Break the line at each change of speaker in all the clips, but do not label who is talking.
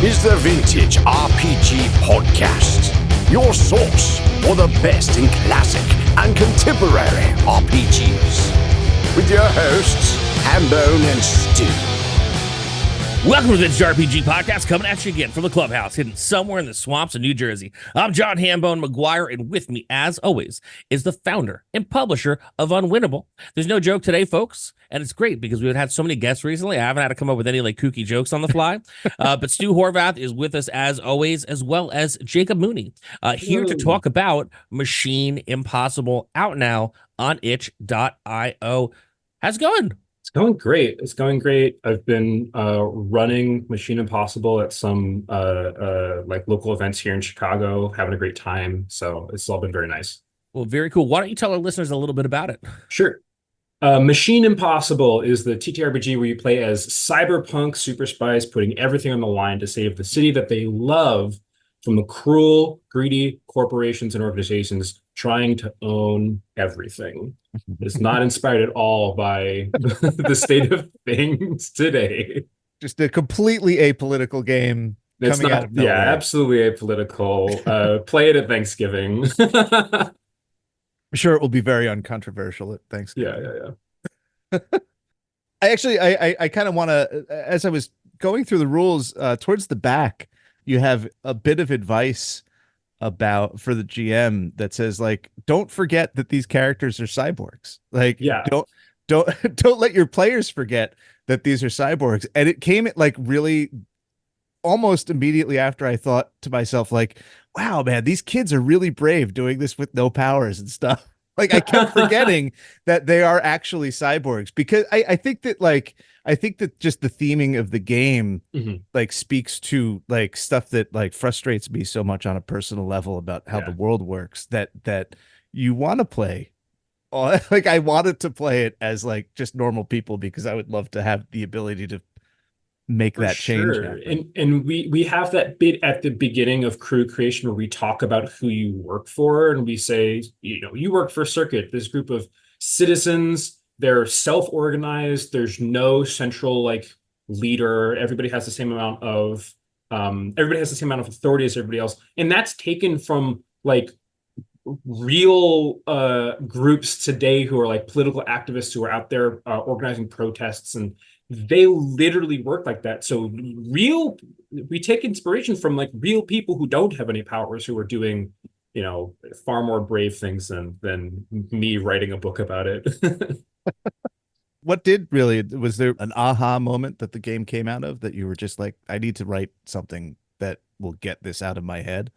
is the Vintage RPG Podcast, your source for the best in classic and contemporary RPGs. With your hosts, Hambone and Stu.
Welcome to the Vintage RPG Podcast, coming at you again from the clubhouse, hidden somewhere in the swamps of New Jersey. I'm John Hambone McGuire, and with me, as always, is the founder and publisher of Unwinnable. There's no joke today, folks, and it's great because we've had so many guests recently. I haven't had to come up with any kooky jokes on the fly, but Stu Horvath is with us as always, as well as Jacob Mooney, here to talk about Machine Impossible, out now on itch.io. How's it going?
It's going great. It's going great. I've been running Machine Impossible at some local events here in Chicago, having a great time. So it's all been very nice.
Well, very cool. Why don't you tell our listeners a little bit about it?
Sure. Machine Impossible is the TTRPG where you play as cyberpunk superspies, putting everything on the line to save the city that they love from the cruel, greedy corporations and organizations trying to own everything. It's not inspired at all by the state of things today.
Just a completely apolitical game.
It's
coming
not,
out of nowhere.
yeah, absolutely apolitical. Play it at Thanksgiving.
I'm sure it will be very uncontroversial at Thanksgiving.
Yeah.
I kind of want to, as I was going through the rules, towards the back, you have a bit of advice for the GM that says, don't forget that these characters are cyborgs. Don't let your players forget that these are cyborgs. And it came at really almost immediately after I thought to myself, wow, man, these kids are really brave doing this with no powers and stuff. I kept forgetting that they are actually cyborgs, because I think that just the theming of the game speaks to stuff that frustrates me so much on a personal level about how the world works, that you want to play. I wanted to play it as just normal people, because I would love to have the ability to make that change happen.
And we have that bit at the beginning of crew creation where we talk about who you work for, and we say, you work for Circuit, this group of citizens. They're self-organized. There's no central leader. Everybody has the same amount of authority as everybody else, and that's taken from real groups today who are political activists who are out there organizing protests, and they literally work like that. So we take inspiration from real people who don't have any powers, who are doing far more brave things than me writing a book about it.
Was there an aha moment that the game came out of, that you were just I need to write something that will get this out of my head?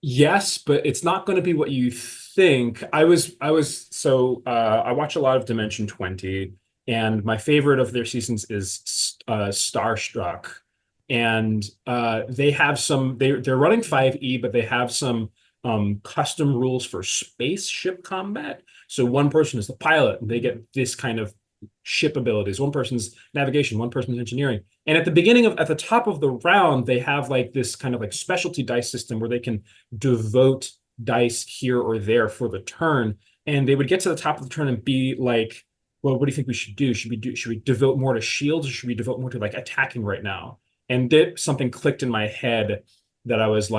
Yes, but it's not going to be what you think. I watch a lot of Dimension 20, and my favorite of their seasons is Starstruck. And they have they're running 5e, but they have some custom rules for spaceship combat. So one person is the pilot, and they get this kind of ship abilities. One person's navigation, one person's engineering. And at the top of the round, they have this kind of specialty dice system where they can devote dice here or there for the turn. And they would get to the top of the turn and be well, what do you think we should do? Should we devote more to shields, or should we devote more to attacking right now? And something clicked in my head that I was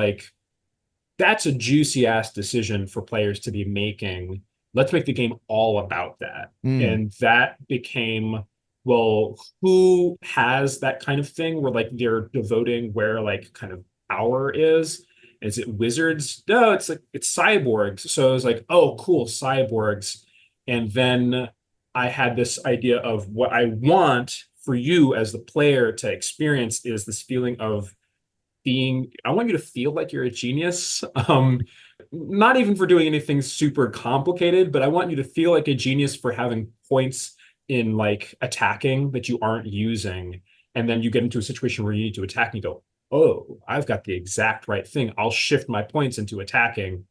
that's a juicy ass decision for players to be making. Let's make the game all about that. And that became, well, who has that kind of thing where they're devoting where kind of power is? Is it wizards? No, it's cyborgs. So I was oh, cool, cyborgs. And then I had this idea of what I want for you as the player to experience is this feeling of I want you to feel like you're a genius. Not even for doing anything super complicated, but I want you to feel like a genius for having points in attacking that you aren't using. And then you get into a situation where you need to attack and you go, oh, I've got the exact right thing. I'll shift my points into attacking.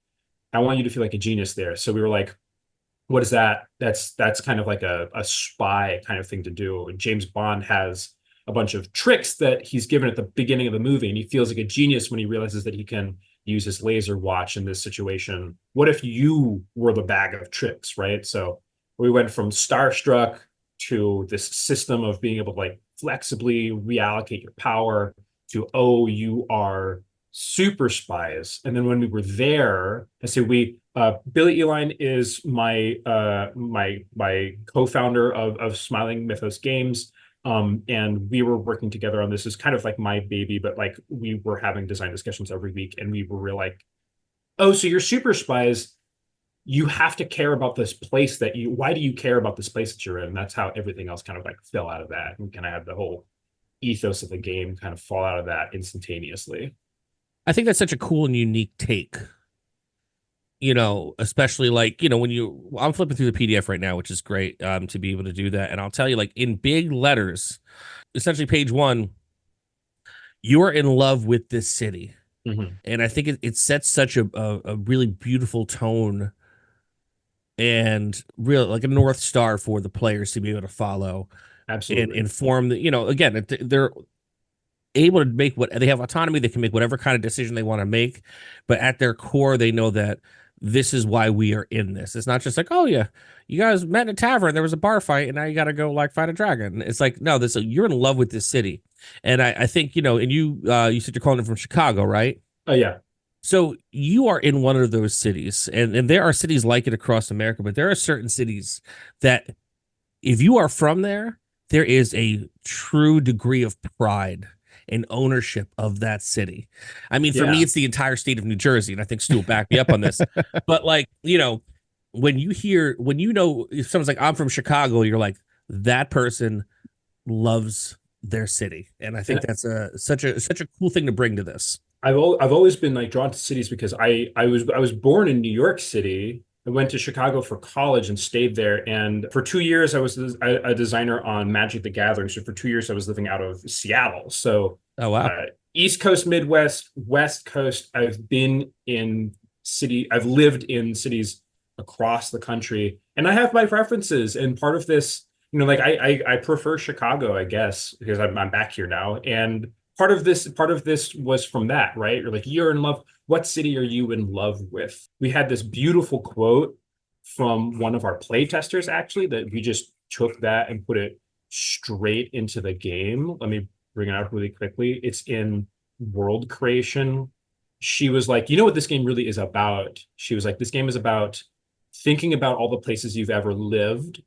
I want you to feel like a genius there. So we were what is that? That's kind of a spy kind of thing to do. And James Bond has a bunch of tricks that he's given at the beginning of the movie, and he feels like a genius when he realizes that he can use his laser watch in this situation. What if you were the bag of tricks, right? So we went from Starstruck to this system of being able to flexibly reallocate your power to, oh, you are super spies. And then when we were there, I said Billy Eline is my co-founder of Smiling Mythos Games. And we were working together on this. It's kind of like my baby, but like we were having design discussions every week, and we were like, oh, so you're super spies. You have to care about this place why do you care about this place that you're in? And that's how everything else kind of like fell out of that, and kind of had the whole ethos of the game kind of fall out of that instantaneously.
I think that's such a cool and unique take. Especially like, I'm flipping through the PDF right now, which is great to be able to do that. And I'll tell you, like in big letters, essentially page 1, you're in love with this city.
Mm-hmm.
And I think it sets such a really beautiful tone and real like a North Star for the players to be able to follow.
Absolutely.
And inform the, again, they're able to make what they have autonomy. They can make whatever kind of decision they want to make, but at their core, they know that this is why we are in this. It's not just like, oh yeah, you guys met in a tavern, there was a bar fight, and now you got to go like fight a dragon. It's like, no, you're in love with this city. And I think, and you said you're calling it from Chicago, right?
Oh yeah.
So you are in one of those cities, and there are cities like it across America, but there are certain cities that if you are from there, there is a true degree of pride and ownership of that city. I mean, for me, it's the entire state of New Jersey, and I think Stu will back me up on this. But like, when if someone's like, I'm from Chicago, you're like, that person loves their city. And I think that's such a cool thing to bring to this.
I've always been like drawn to cities because I was born in New York City. I went to Chicago for college and stayed there. And for 2 years, I was a designer on Magic the Gathering. So for 2 years, I was living out of Seattle. So
oh wow,
East Coast, Midwest, West Coast. I've lived in cities across the country, and I have my preferences. And part of this, like I prefer Chicago, I guess, because I'm back here now. And part of this was from that, right? You're like, you're in love. What city are you in love with? We had this beautiful quote from one of our play testers, actually, that we just took that and put it straight into the game. Let me bring it out really quickly. It's in world creation. She was like, you know what this game really is about? She was like, this game is about thinking about all the places you've ever lived.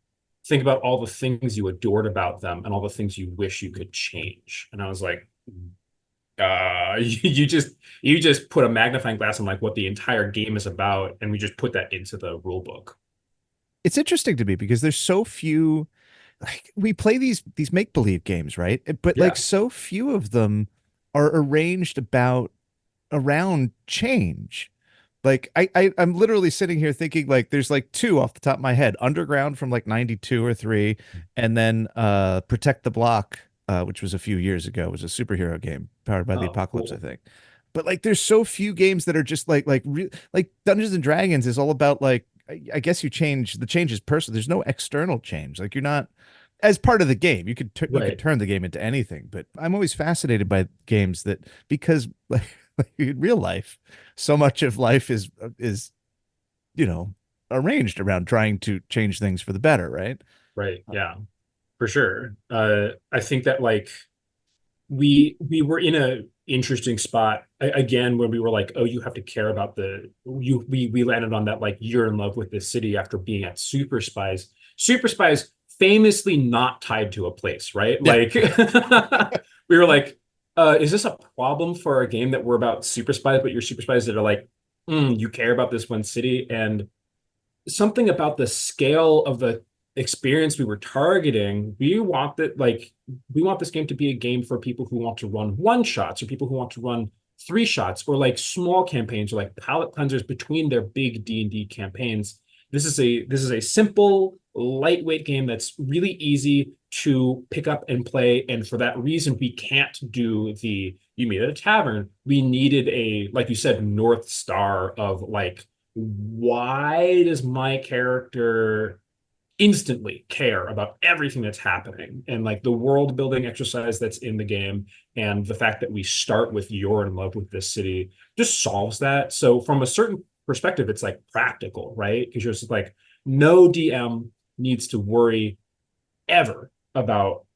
Think about all the things you adored about them and all the things you wish you could change. And I was like, you just put a magnifying glass on like what the entire game is about, and we just put that into the rule book.
It's interesting to me because there's so few, like we play these make-believe games, right? But like so few of them are arranged around change. Like I'm literally sitting here thinking like there's like 2 off the top of my head: Underground from like 92 or 3, and then Protect the Block, which was a few years ago. It was a superhero game powered by the Apocalypse, cool. I think. But like there's so few games that are just like Dungeons and Dragons is all about like, I guess the change is personal. There's no external change. Like you're not as part of the game. You could you could turn the game into anything. But I'm always fascinated by games that, because like in real life, so much of life is arranged around trying to change things for the better, right?
Right. Yeah, for sure. I think that like we were in a interesting spot again when we were like, oh, you have to care about we landed on that, like, you're in love with this city after being at Super Spies famously not tied to a place, right? Yeah. Like we were like, is this a problem for a game that we're about super spies, but you're super spies that are like, you care about this one city? And something about the scale of the experience we were targeting, we want this game to be a game for people who want to run 1-shots, or people who want to run 3-shots, or like small campaigns, or like palette cleansers between their big D&D campaigns. This is a simple, lightweight game that's really easy to pick up and play. And for that reason, we can't do you meet at a tavern. We needed a, like you said, North Star of like, why does my character instantly care about everything that's happening? And like the world building exercise that's in the game, and the fact that we start with you're in love with this city, just solves that. So from a certain perspective, it's like practical, right? Because you're just like, no DM needs to worry ever about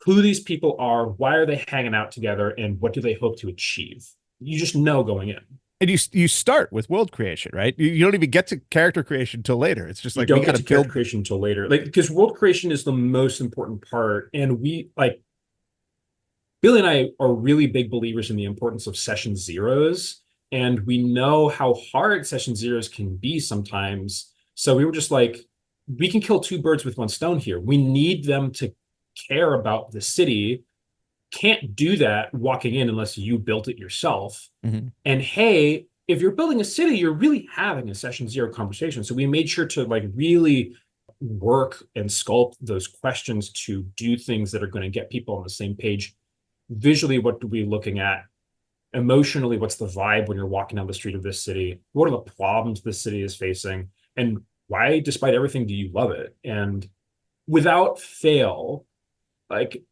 who these people are, why are they hanging out together, and what do they hope to achieve. You just know going in.
And you start with world creation, right? You don't even get to character creation until later. It's just
You
like
don't
we
get
got
to
to
character
build.
creation until later, like, because world creation is the most important part. And we like Billy and I are really big believers in the importance of session zeros, and we know how hard session zeros can be sometimes. So we were just like, we can kill two birds with one stone here. We need them to care about the city. Can't do that walking in unless you built it yourself.
Mhm.
And hey, if you're building a city, you're really having a session zero conversation. So we made sure to like really work and sculpt those questions to do things that are going to get people on the same page. Visually, what are we looking at? Emotionally, what's the vibe when you're walking down the street of this city? What are the problems this city is facing? And why, despite everything, do you love it? And without fail, like,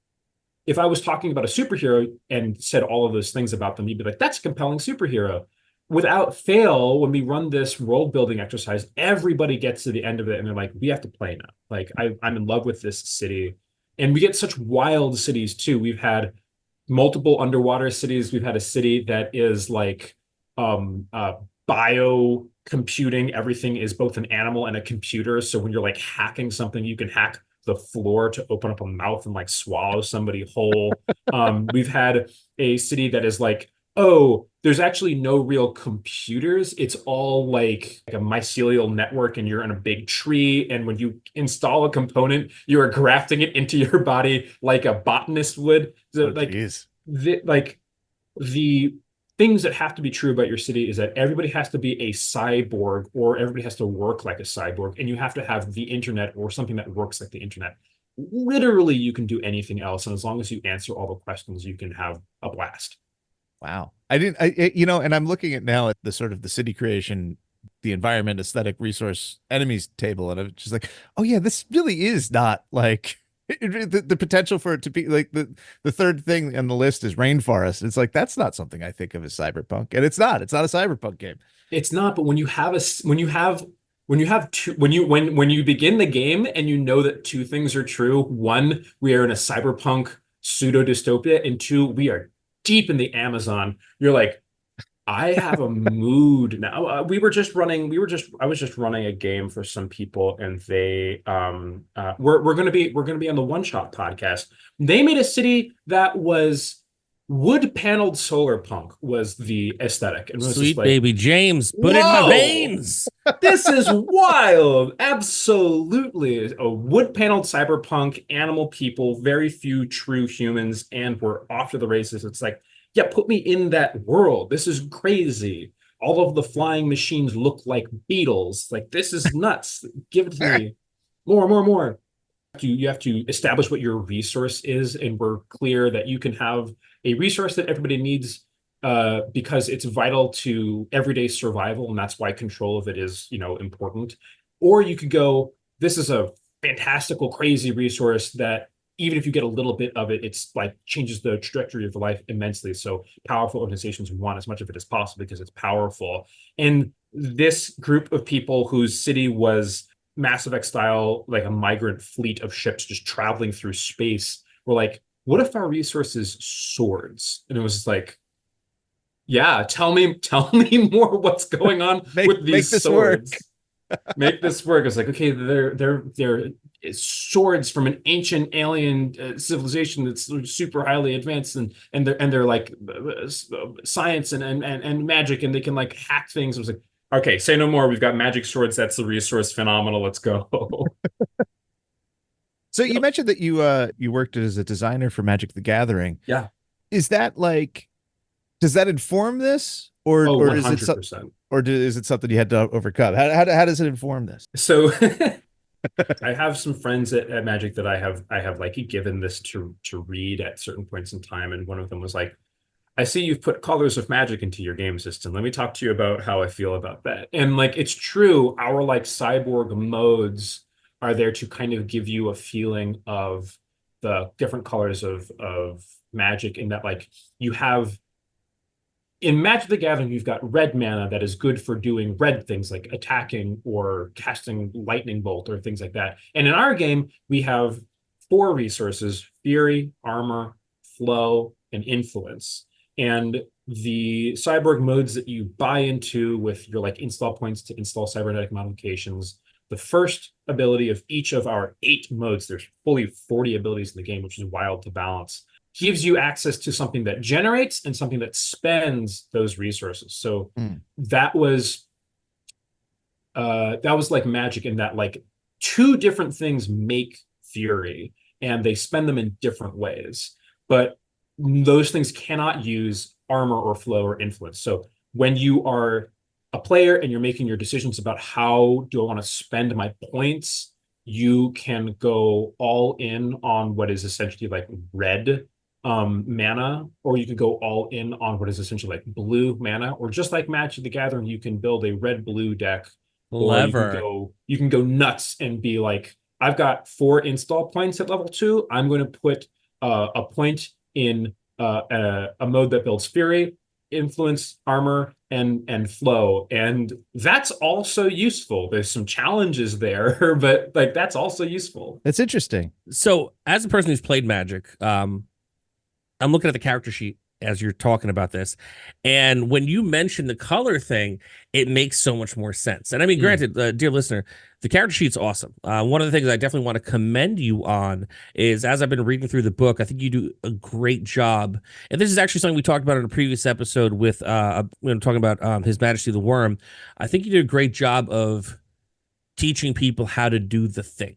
if I was talking about a superhero and said all of those things about them, you'd be like, that's a compelling superhero. Without fail, when we run this world building exercise, everybody gets to the end of it and they're like, we have to play now. Like, I'm in love with this city. And we get such wild cities too. We've had multiple underwater cities. We've had a city that is like bio computing. Everything is both an animal and a computer. So when you're like hacking something, you can hack the floor to open up a mouth and like swallow somebody whole. We've had a city that is like, oh, there's actually no real computers. It's all like a mycelial network, and you're in a big tree. And when you install a component, you are grafting it into your body like a botanist would. So
Geez.
the things that have to be true about your city is that everybody has to be a cyborg, or everybody has to work like a cyborg, and you have to have the internet or something that works like the internet. Literally, you can do anything else, and as long as you answer all the questions, you can have a blast.
Wow. And I'm looking at now at the sort of the city creation, the environment, aesthetic, resource, enemies table, and I'm just like, oh yeah, this really is not like the potential for it to be like the third thing on the list is rainforest. It's like, that's not something I think of as cyberpunk, and it's not a cyberpunk game.
It's not, but when you begin the game and you know that two things are true: one, we are in a cyberpunk pseudo dystopia, and two, we are deep in the Amazon. You're like, I have a mood now. I was just running a game for some people, and they we're gonna be on the One Shot podcast. They made a city that was wood paneled solar punk was the aesthetic, and it was
Sweet
just like,
baby James, put it in my veins.
This is wild. Absolutely. A wood paneled cyberpunk, animal people, very few true humans, and we're off to the races. It's like, yeah, put me in that world. This is crazy. All of the flying machines look like beetles. Like, this is nuts. Give it to me. More. You have to establish what your resource is, and we're clear that you can have a resource that everybody needs because it's vital to everyday survival, and that's why control of it is, important. Or you could go, this is a fantastical, crazy resource that even if you get a little bit of it, it's like changes the trajectory of the life immensely. So powerful organizations want as much of it as possible because it's powerful. And this group of people whose city was Mass Effect style, like a migrant fleet of ships just traveling through space, were like, what if our resource is swords? And it was like, yeah, tell me more what's going on with these swords. Make this work. It's like, okay, they're swords from an ancient alien civilization that's super highly advanced, and they're like science and magic, and they can like hack things. I was like, okay, say no more. We've got magic swords. That's the resource. Phenomenal. Let's go.
So you mentioned that you worked as a designer for Magic: The Gathering.
Yeah.
Is that like, does that inform this, or is it
100%.
Is it something you had to overcome? How does it inform this?
So I have some friends at Magic that I have like given this to read at certain points in time, and one of them was like, I see you've put Colors of Magic into your game system. Let me talk to you about how I feel about that. And like, it's true, our like cyborg modes are there to kind of give you a feeling of the different colors of Magic, in that like you have in Magic the Gathering, you've got red mana that is good for doing red things like attacking or casting lightning bolt or things like that. And in our game, we have 4 resources: Fury, Armor, Flow, and Influence. And the cyborg modes that you buy into with your like install points to install cybernetic modifications, the first ability of each of our 8 modes, there's fully 40 abilities in the game, which is wild to balance, gives you access to something that generates and something that spends those resources. So that was like magic in that like 2 different things make Fury, and they spend them in different ways. But those things cannot use Armor or Flow or Influence. So when you are a player and you're making your decisions about how do I want to spend my points, you can go all in on what is essentially like red mana, or you can go all in on what is essentially like blue mana, or just like Magic the Gathering, you can build a red-blue deck.
Clever.
Or you can go nuts and be like, I've got 4 install points at level 2. I'm going to put a point in a mode that builds Fury, Influence, Armor, and Flow, and that's also useful. There's some challenges there, but like that's also useful.
That's interesting.
So, as a person who's played Magic, I'm looking at the character sheet as you're talking about this, and when you mention the color thing, it makes so much more sense. And I mean, granted, dear listener, the character sheet's awesome. One of the things I definitely want to commend you on is, as I've been reading through the book, I think you do a great job. And this is actually something we talked about in a previous episode with talking about His Majesty the Worm. I think you did a great job of teaching people how to do the thing.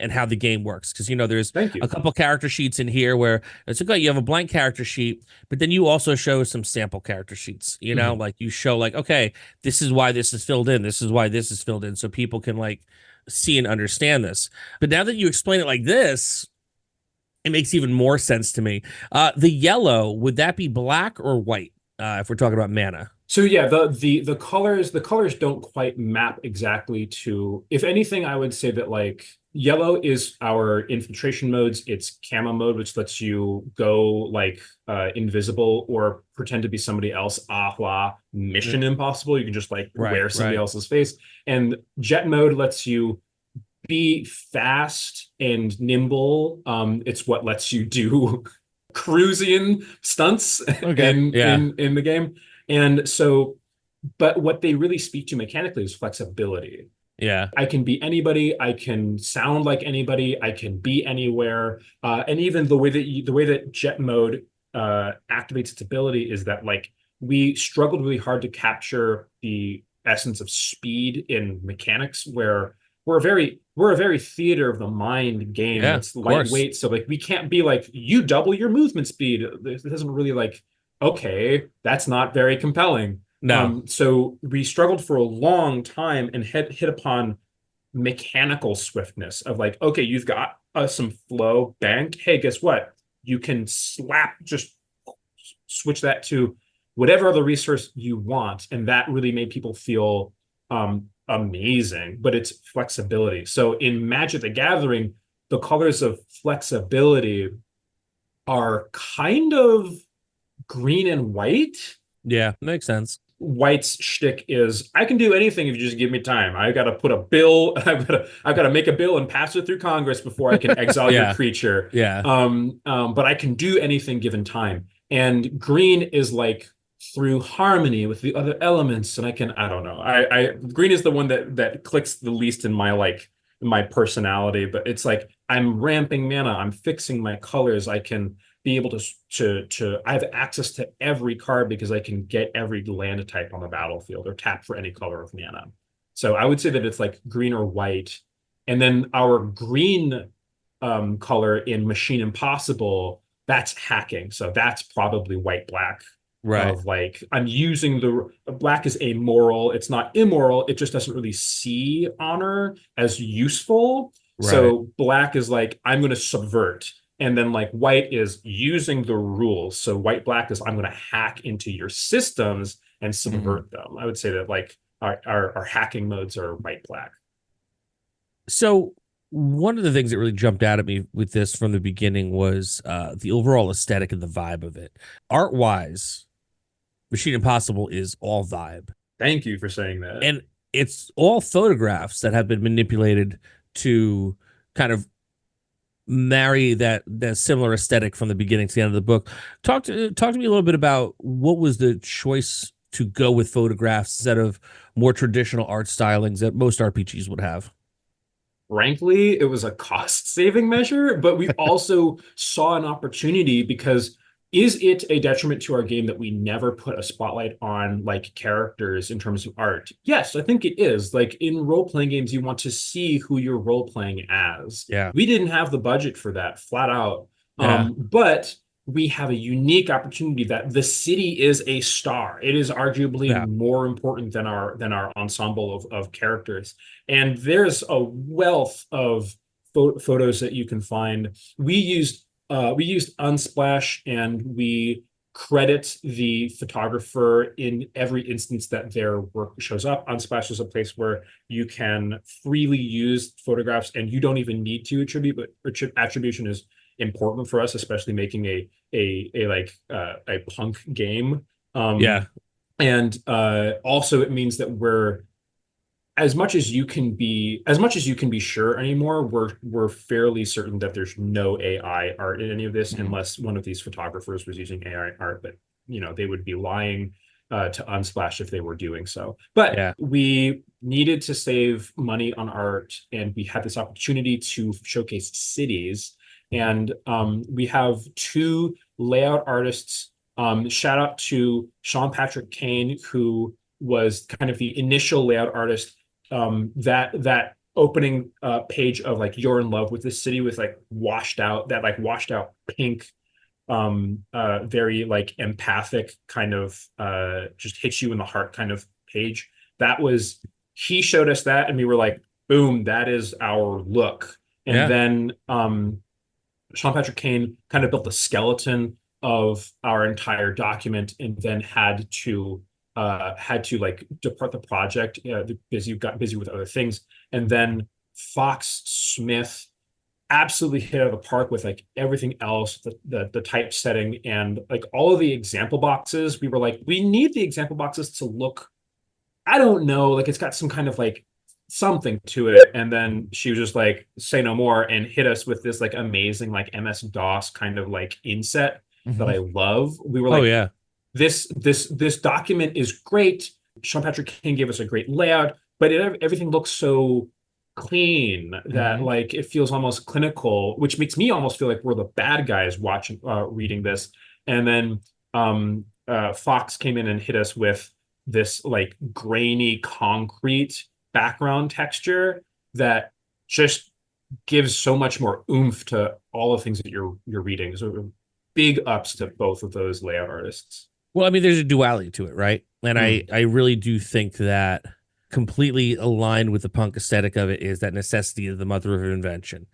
And how the game works, because there's a couple character sheets in here where it's okay, you have a blank character sheet, but then you also show some sample character sheets. Like you show like, okay, this is why this is filled in, this is why this is filled in, so people can like see and understand this. But now that you explain it like this, it makes even more sense to me. The yellow, would that be black or white if we're talking about mana?
So yeah, the colors don't quite map exactly to. If anything, I would say that like yellow is our infiltration modes. It's camo mode, which lets you go like invisible or pretend to be somebody else, a la Mission Impossible. You can just like wear somebody else's face. And jet mode lets you be fast and nimble. It's what lets you do cruising stunts in the game. And so, but what they really speak to mechanically is flexibility.
Yeah.
I can be anybody. I can sound like anybody. I can be anywhere. And even the way that jet mode activates its ability is that like we struggled really hard to capture the essence of speed in mechanics, where we're a very theater of the mind game.
Yeah,
it's lightweight. So like we can't be like, you double your movement speed. It doesn't really like, okay, that's not very compelling.
No.
So we struggled for a long time and hit upon mechanical swiftness of like, okay, you've got some flow, bank. Hey, guess what? You can just switch that to whatever other resource you want. And that really made people feel amazing, but it's flexibility. So in Magic the Gathering, the colors of flexibility are kind of green and white.
Yeah, makes sense.
White's shtick is, I can do anything if you just give me time. I got to put a bill. I've got to make a bill and pass it through Congress before I can exile your creature.
Yeah.
But I can do anything given time. And green is like through harmony with the other elements, and I don't know. Green is the one that clicks the least in my personality. But it's like I'm ramping mana. I'm fixing my colors. I can be able to I have access to every card because I can get every land type on the battlefield or tap for any color of mana. So I would say that it's like green or white. And then our green color in Machine Impossible, that's hacking. So that's probably white black.
Right.
Of like, I'm using the black is amoral. It's not immoral. It just doesn't really see honor as useful. Right. So black is like, I'm going to subvert. And then like white is using the rules. So white black is, I'm going to hack into your systems and subvert them. I would say that like our hacking modes are white black.
So one of the things that really jumped out at me with this from the beginning was the overall aesthetic and the vibe of it. Art wise, Machine Impossible is all vibe.
Thank you for saying that.
And it's all photographs that have been manipulated to kind of marry that similar aesthetic from the beginning to the end of the book. Talk to me a little bit about what was the choice to go with photographs instead of more traditional art stylings that most RPGs would have.
Frankly, it was a cost-saving measure, but we also saw an opportunity because is it a detriment to our game that we never put a spotlight on like characters in terms of art? Yes, I think it is. Like in role-playing games, you want to see who you're role-playing as.
Yeah.
We didn't have the budget for that, flat out.
Yeah.
But we have a unique opportunity that the city is a star. It is arguably more important than our ensemble of characters. And there's a wealth of photos that you can find. We used Unsplash, and we credit the photographer in every instance that their work shows up. Unsplash is a place where you can freely use photographs, and you don't even need to attribute, but attribution is important for us, especially making a punk game. And also it means that we're as much as you can be sure anymore, we're fairly certain that there's no AI art in any of this, unless one of these photographers was using AI art. But they would be lying to Unsplash if they were doing so. But we needed to save money on art, and we had this opportunity to showcase cities. And we have two layout artists. Shout out to Sean Patrick Kane, who was kind of the initial layout artist. That opening page of like "You're in love with this city" with like washed out pink, very like empathic kind of just hits you in the heart kind of page. He showed us that, and we were like, boom, that is our look. And then Sean Patrick Kane kind of built the skeleton of our entire document, and then had to like depart the project. Got busy with other things. And then Fox Smith absolutely hit out of the park with like everything else, the typesetting and like all of the example boxes. We were like, we need the example boxes to look, I don't know, like it's got some kind of like something to it. And then she was just like, say no more, and hit us with this like amazing like MS-DOS kind of like inset that I love. We were like, this document is great. Sean Patrick King gave us a great layout, but everything looks so clean that like it feels almost clinical, which makes me almost feel like we're the bad guys watching reading this. And then Fox came in and hit us with this like grainy concrete background texture that just gives so much more oomph to all the things that you're reading. So big ups to both of those layout artists.
Well, I mean, there's a duality to it, right? And I really do think that completely aligned with the punk aesthetic of it is that necessity of the mother of invention.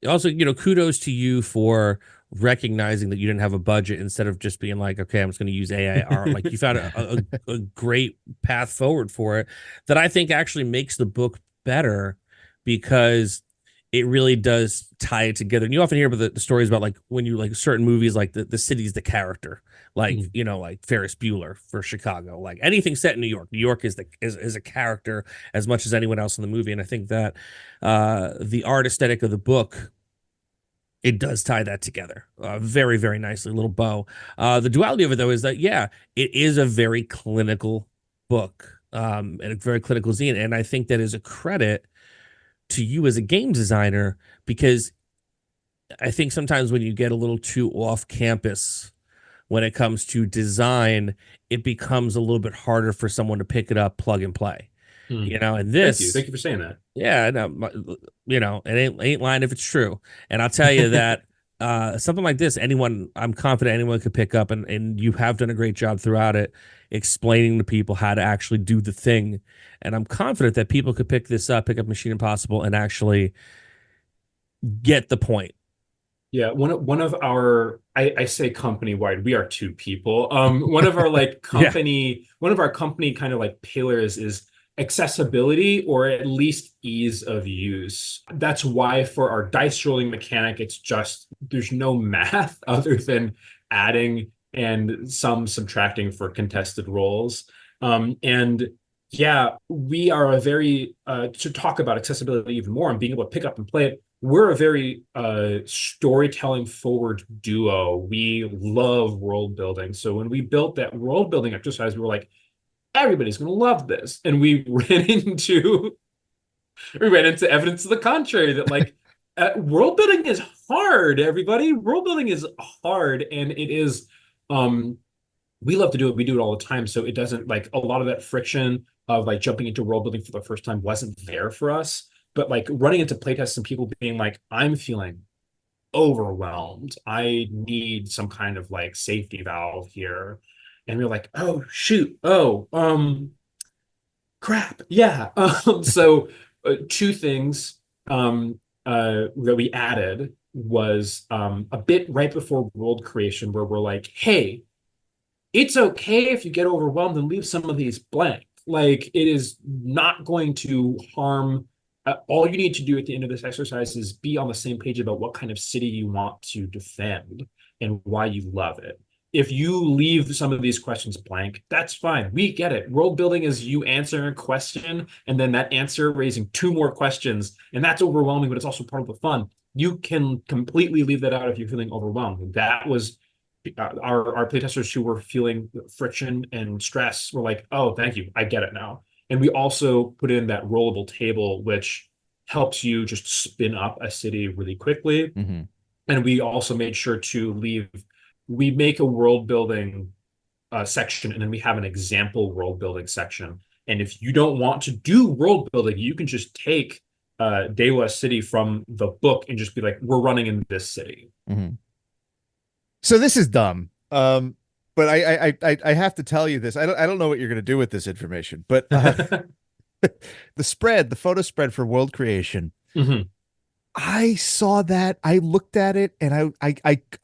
Also, kudos to you for recognizing that you didn't have a budget, instead of just being like, okay, I'm just going to use AI art. Like you found a great path forward for it that I think actually makes the book better, because it really does tie it together. And you often hear about the stories about like when you like certain movies, like the city's the character, like, like Ferris Bueller for Chicago, like anything set in New York. New York is a character as much as anyone else in the movie. And I think that the art aesthetic of the book, it does tie that together very, very nicely. Little bow. The duality of it, though, is that, it is a very clinical book and a very clinical zine. And I think that is a credit to you as a game designer, because I think sometimes when you get a little too off campus when it comes to design, it becomes a little bit harder for someone to pick it up, plug and play. And this,
thank you for saying that.
Yeah, no, it ain't lying if it's true. And I'll tell you that something like this, I'm confident anyone could pick up, and you have done a great job throughout it, explaining to people how to actually do the thing. And I'm confident that people could pick up Machine Impossible and actually get the point.
Yeah, one of our, I say company wide, we are two people. One of our like company, one of our company kind of like pillars is accessibility, or at least ease of use. That's why for our dice rolling mechanic, it's just, there's no math other than adding and some subtracting for contested rolls. And yeah, we are a very, to talk about accessibility even more and being able to pick up and play it, we're a very storytelling forward duo. We love world building. So when we built that world building exercise, we were like, everybody's going to love this. And we ran into evidence to the contrary that like world building is hard, everybody. World building is hard, and it is we love to do it. We do it all the time. So it doesn't like a lot of that friction of like jumping into world building for the first time wasn't there for us. But like running into playtests and people being like, I'm feeling overwhelmed. I need some kind of like safety valve here. And we're like, oh shoot. Oh, crap. Yeah. So two things that we added was a bit right before world creation where we're like, hey, it's okay if you get overwhelmed and leave some of these blank. Like it is not going to harm. All you need to do at the end of this exercise is be on the same page about what kind of city you want to defend and why you love it. If you leave some of these questions blank, that's fine. We get it. World building is you answering a question and then that answer raising two more questions. And that's overwhelming, but it's also part of the fun. You can completely leave that out if you're feeling overwhelmed. That was our playtesters who were feeling friction and stress were like, oh, thank you. I get it now. And we also put in that rollable table, which helps you just spin up a city really quickly.
Mm-hmm.
And we also made sure to we make a world building section, and then we have an example world building section. And if you don't want to do world building, you can just take Dewa City from the book and just be like, we're running in this city.
Mm-hmm. So this is dumb. But I have to tell you this. I don't know what you're going to do with this information, but the photo spread for world creation.
Mm-hmm.
I saw that. I looked at it, and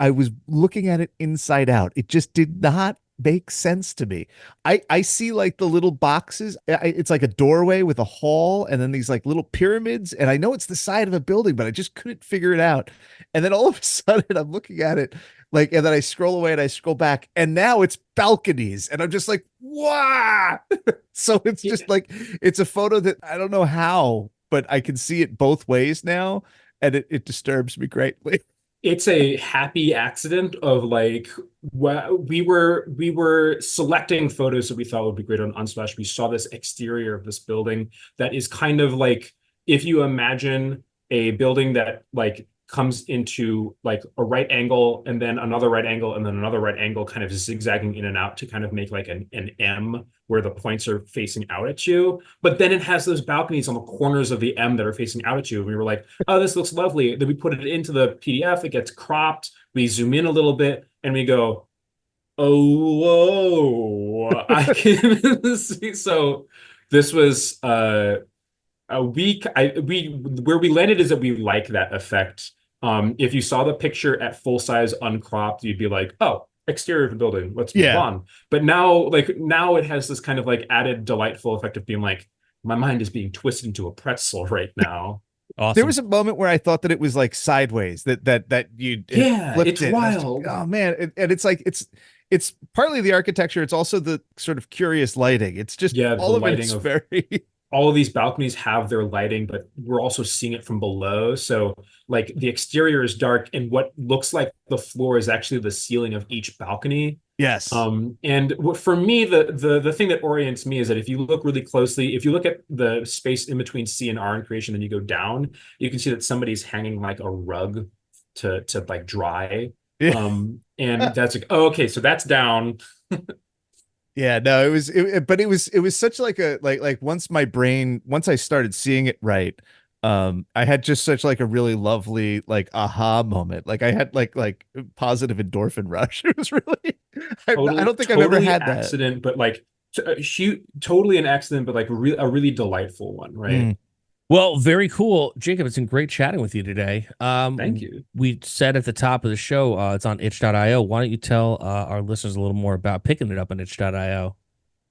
I was looking at it inside out. It just did not make sense to me. I see like the little boxes. It's like a doorway with a hall, and then these like little pyramids. And I know it's the side of a building, but I just couldn't figure it out. And then all of a sudden, I'm looking at it. Like, and then I scroll away and I scroll back, and now it's balconies, and I'm just like, wow. So it's just like, it's a photo that I don't know how, but I can see it both ways now, and it disturbs me greatly.
It's a happy accident of like we were selecting photos that we thought would be great on Unsplash. We saw this exterior of this building that is kind of like if you imagine a building that like comes into like a right angle and then another right angle and then another right angle kind of zigzagging in and out to kind of make like an M where the points are facing out at you. But then it has those balconies on the corners of the M that are facing out at you. And we were like, oh, this looks lovely. Then we put it into the PDF. It gets cropped. We zoom in a little bit and we go, oh, whoa, I can see. So this was where we landed is that we like that effect. If you saw the picture at full size uncropped, you'd be like, oh, exterior of the building, let's move on. But now it has this kind of like added delightful effect of being like, my mind is being twisted into a pretzel right now.
Awesome.
There was a moment where I thought that it was like sideways, that you
it's wild.
Like, oh man, and it's like it's partly the architecture, it's also the sort of curious lighting. It's just all of it is very
all of these balconies have their lighting, but we're also seeing it from below. So like the exterior is dark and what looks like the floor is actually the ceiling of each balcony.
Yes.
And for me, the thing that orients me is that if you look really closely, if you look at the space in between C and R in creation, then you go down, you can see that somebody's hanging like a rug to like dry.
Yeah.
And that's like, oh, okay, so that's down.
Yeah, no, it was such like a like once I started seeing it right, I had just such like a really lovely like aha moment. Like I had like positive endorphin rush. It was really I don't think I've ever had that.
Accident, but like totally an accident, but like a really delightful one, right?
Mm.
Well, very cool, Jacob. It's been great chatting with you today.
Thank you.
We said at the top of the show, it's on itch.io. Why don't you tell our listeners a little more about picking it up on itch.io?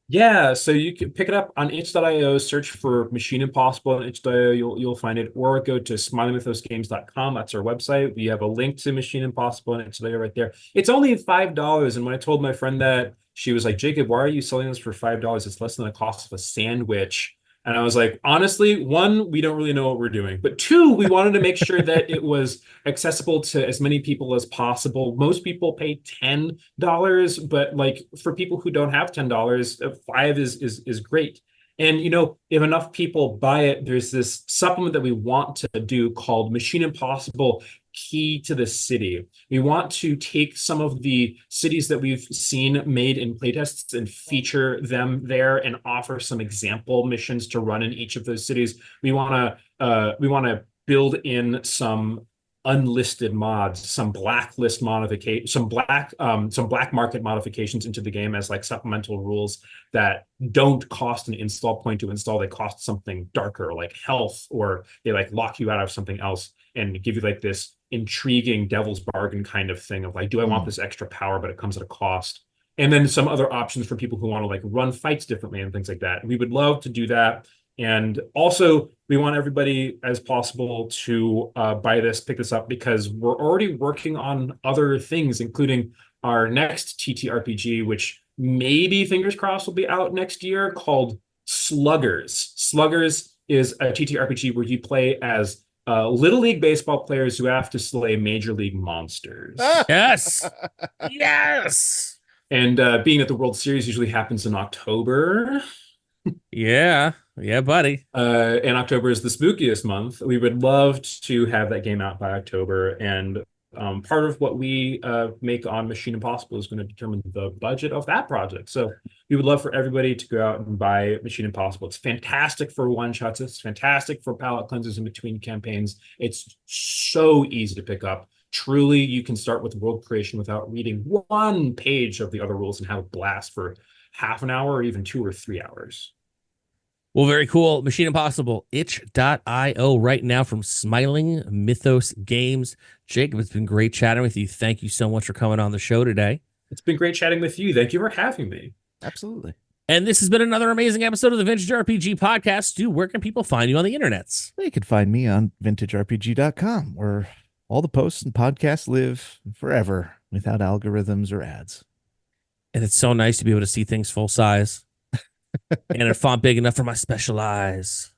Yeah, so you can pick it up on itch.io, search for Machine Impossible on itch.io, you'll find it, or go to smilingmythosgames.com. That's our website. We have a link to Machine Impossible on itch.io right there. It's only $5, and when I told my friend that, she was like, Jacob, why are you selling this for $5? It's less than the cost of a sandwich. And I was like, honestly, one, we don't really know what we're doing. But two, we wanted to make sure that it was accessible to as many people as possible. Most people pay $10, but like for people who don't have $10, five is great. And if enough people buy it, there's this supplement that we want to do called Machine Impossible Key to the City. We want to take some of the cities that we've seen made in playtests and feature them there and offer some example missions to run in each of those cities. We want to build in some unlisted mods, some blacklist modification, some black market modifications into the game as like supplemental rules that don't cost an install point to install. They cost something darker, like health, or they like lock you out of something else and give you like this intriguing devil's bargain kind of thing of like, do I want this extra power, but it comes at a cost? And then some other options for people who want to like run fights differently and things like that. We would love to do that. And also, we want everybody as possible to pick this up, because we're already working on other things, including our next TTRPG, which maybe, fingers crossed, will be out next year, called Sluggers. Sluggers is a TTRPG where you play as Little League baseball players who have to slay Major League monsters.
Yes. Yes.
And being that the World Series usually happens in October.
Yeah, buddy.
And October is the spookiest month. We would love to have that game out by October. And part of what we make on Machine Impossible is going to determine the budget of that project. So we would love for everybody to go out and buy Machine Impossible. It's fantastic for one-shots. It's fantastic for palette cleansers in between campaigns. It's so easy to pick up. Truly, you can start with world creation without reading one page of the other rules and have a blast for half an hour or even 2 or 3 hours.
Well, very cool. Machine Impossible, itch.io right now from Smiling Mythos Games. Jacob, it's been great chatting with you. Thank you so much for coming on the show today.
It's been great chatting with you. Thank you for having me.
Absolutely.
And this has been another amazing episode of the Vintage RPG Podcast. Stu, where can people find you on the internets?
You can find me on vintagerpg.com, where all the posts and podcasts live forever without algorithms or ads.
And it's so nice to be able to see things full size. And a font big enough for my special eyes.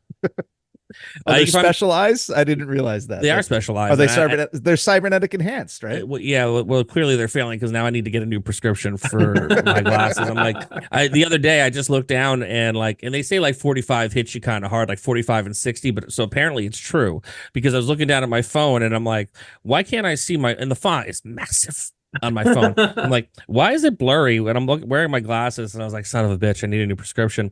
They're special eyes? I didn't realize that.
They are special eyes.
Are they they're cybernetic enhanced, right?
Well, clearly they're failing, because now I need to get a new prescription for my glasses. I'm like, the other day I just looked down and they say like 45 hits you kind of hard, like 45 and 60. But so apparently it's true, because I was looking down at my phone and I'm like, why can't I see and the font is massive on my phone. I'm like, why is it blurry when I'm wearing my glasses? And I was like, son of a bitch, I need a new prescription.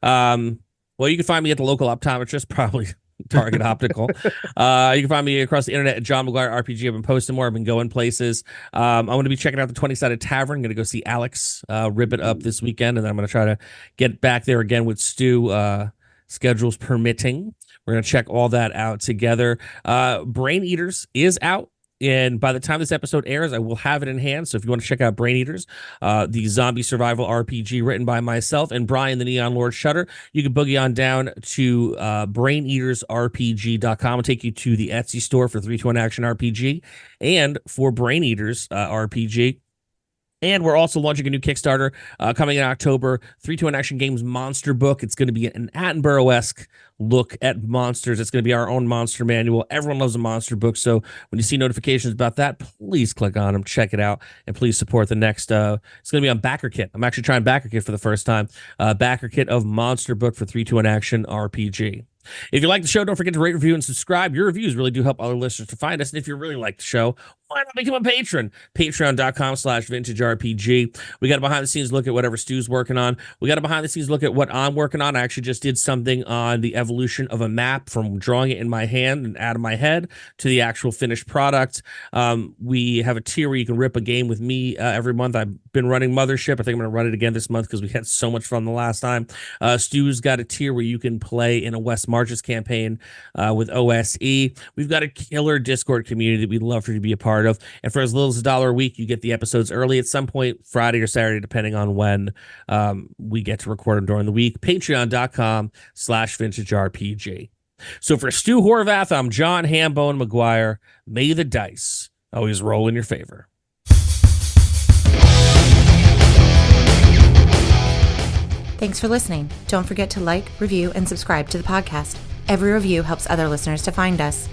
Well, you can find me at the local optometrist, probably Target Optical. You can find me across the internet at John McGuire RPG. I've been posting more. I've been going places. I'm going to be checking out the 20-sided tavern. I'm going to go see Alex rip it up this weekend, and then I'm going to try to get back there again with Stu, schedules permitting. We're going to check all that out together. Brain Eaters is out. And by the time this episode airs, I will have it in hand. So if you want to check out Brain Eaters, the zombie survival RPG written by myself and Brian, the Neon Lord Shutter, you can boogie on down to braineatersrpg.com and take you to the Etsy store for 3-2-1 Action RPG and for Brain Eaters RPG. And we're also launching a new Kickstarter coming in October, 3-2-1 Action Games Monster Book. It's going to be an Attenborough-esque look at monsters. It's going to be our own monster manual. Everyone loves a monster book, so when you see notifications about that, please click on them, check it out, and please support the next. It's going to be on BackerKit. I'm actually trying BackerKit for the first time. BackerKit of Monster Book for 3-2-1 Action RPG. If you like the show, don't forget to rate, review, and subscribe. Your reviews really do help other listeners to find us. And if you really like the show, why not become a patron? Patreon.com/vintagerpg. We got a behind-the-scenes look at whatever Stu's working on. We got a behind-the-scenes look at what I'm working on. I actually just did something on the evolution of a map from drawing it in my hand and out of my head to the actual finished product. We have a tier where you can rip a game with me every month. I've been running Mothership. I think I'm going to run it again this month because we had so much fun the last time. Stu's got a tier where you can play in a West Marches campaign with OSE. We've got a killer Discord community that we'd love for you to be a part of. And for as little as $1 a week, you get the episodes early at some point, Friday or Saturday, depending on when we get to record them during the week. Patreon.com/vintagerpg. So for Stu Horvath, I'm John Hambone McGuire. May the dice always roll in your favor.
Thanks for listening. Don't forget to like, review, and subscribe to the podcast. Every review helps other listeners to find us.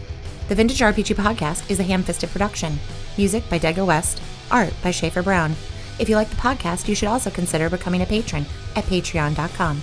The Vintage RPG Podcast is a ham-fisted production. Music by Dega West. Art by Schaefer Brown. If you like the podcast, you should also consider becoming a patron at patreon.com.